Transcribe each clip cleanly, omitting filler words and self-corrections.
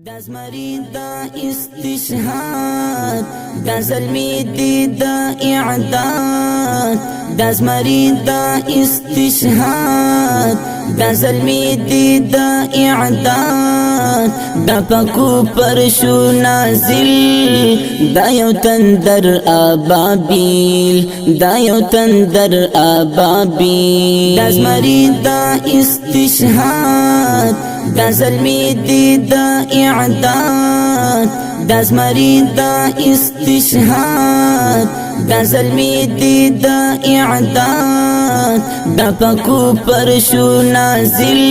دا زمری دا استشهاد دا ظلمی دی دا اعداد دا زمری دا استشهاد دا ظلمی دی دا اعداد دا پاکو پرشو نازل دا یو تندر آبابیل دا یو تندر آبابیل دا زمری دا استشهاد دا ظلمی دی دا اعداد دا زمری دا استشهاد دا ظلمی دی دا اعداد دا پاکو پرشو نازل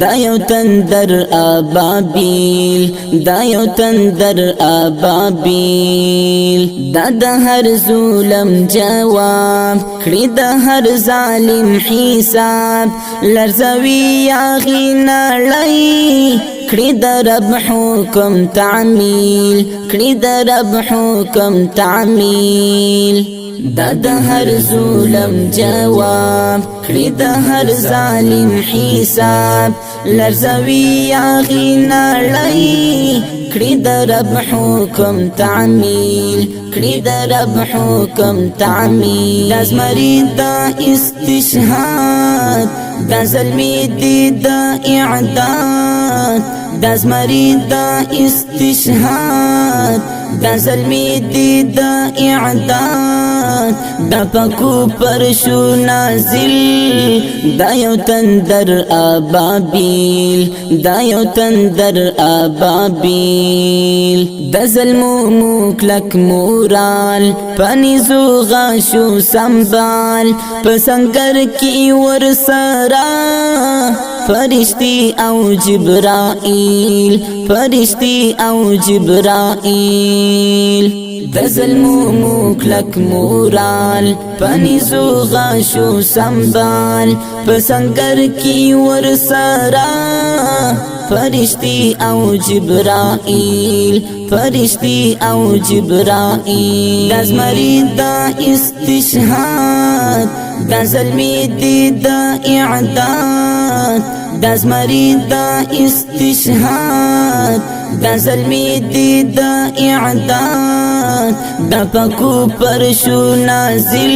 دا یو تندر آبابیل دا یو تندر آبابیل دا دا هر ظلم جواب کړي دا هر ظالم حساب لرزوی آغی نړۍ کړي دا رب حکم تعمیل کړي دا رب حکم تعمیل دا دا هر ظلم جواب کړي دا هر ظالم حساب لرزوی آغی نړۍ کړي دا رب حکم تعمیل کړي دا رب حکم تعمیل دا زمری دا استشهاد دا ظلمی دی دا اعداد دا زمری دا استشهاد دا ظلمی دی دا اعداد دا پاکو پرشو نازل دا یو تندر آبابیل دا یو تندر آبابیل دا ظلمو موکلک مورال پنیزو غاشو سنبال پسنگر کی ورسرا فرشتی او جبرائیل فرشتی او جبرائیل دا ظلمو موکلک مورال پنیزو غاشو سنبال پسنگر کی ورسرا فرشتی او جبرائیل فرشتی او جبرائیل دا زمری دا استشهاد دا ظلمی دی دا اعداد دا زمری دا استشهاد دا ظلمی دی دا اعداد دا پاکو پرشو نازل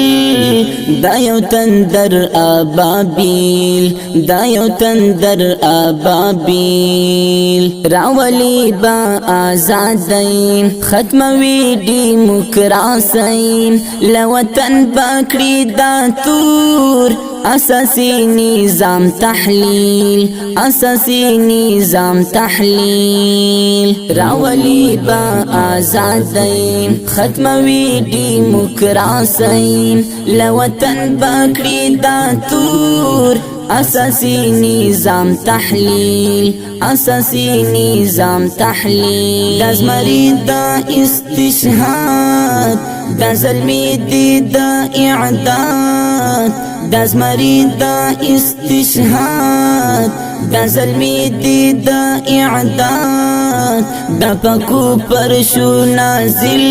دا یو تندر آبابیل دا یو تندر آبابیل راولی با آزادین ختموی ڈیموکراسین لوطن باکری دا تور اساسی نظام تحلیل اساسی نظام تحلیل راولی با آزادین ختموی ڈیموکراسین لوطن باکری دا تور اساسی نظام تحلیل اساسی نظام تحلیل دا زمری دا استشهاد دا ظلمی دی دا اعداد دا زمری دا استشهاد دا ظلمی دی دا اعداد دا پاکو پرشو نازل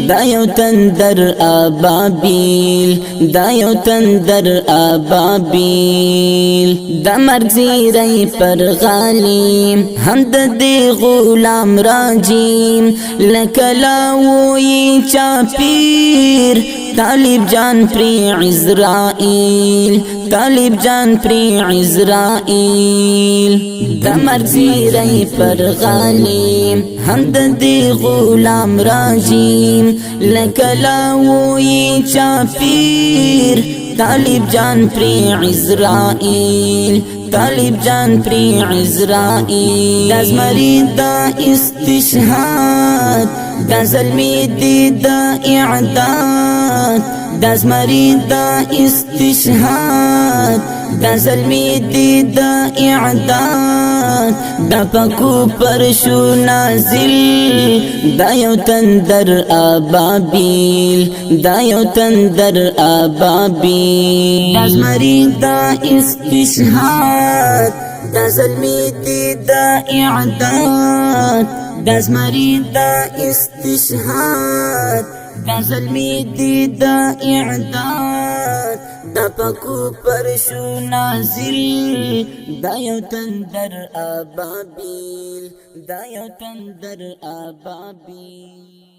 دا یو تندر آبابیل دا یو تندر آبابیل دا مرگ زیرئی پر غالیم هم دا دی غلام راجیم لکلاوی چاپیر طالب جان پری عزرائیل طالب جان پری عزرائیل دا مرگ زیرئی پر غالیم هم دا دی غلام راجیم لکلاوی چاپیر طالب جان پری عزرائیل طالب جان پری عزرائیل دا زمری دا استشهاد دا ظلمی دی دا اعداد دا زمری دا استشهاد دا ظلمی دی دا اعداد دا پاکو پرشو نازل دا یو تندر آبابیل دا یو تندر آبابیل دا زمری دا استشهاد دا ظلمی دی دا اعداد دا زمری دا استشهاد دا ظلمی دی دا اعداد پکو پر شو نازل دا یو تندر ابابیل دا یو تندر ابابیل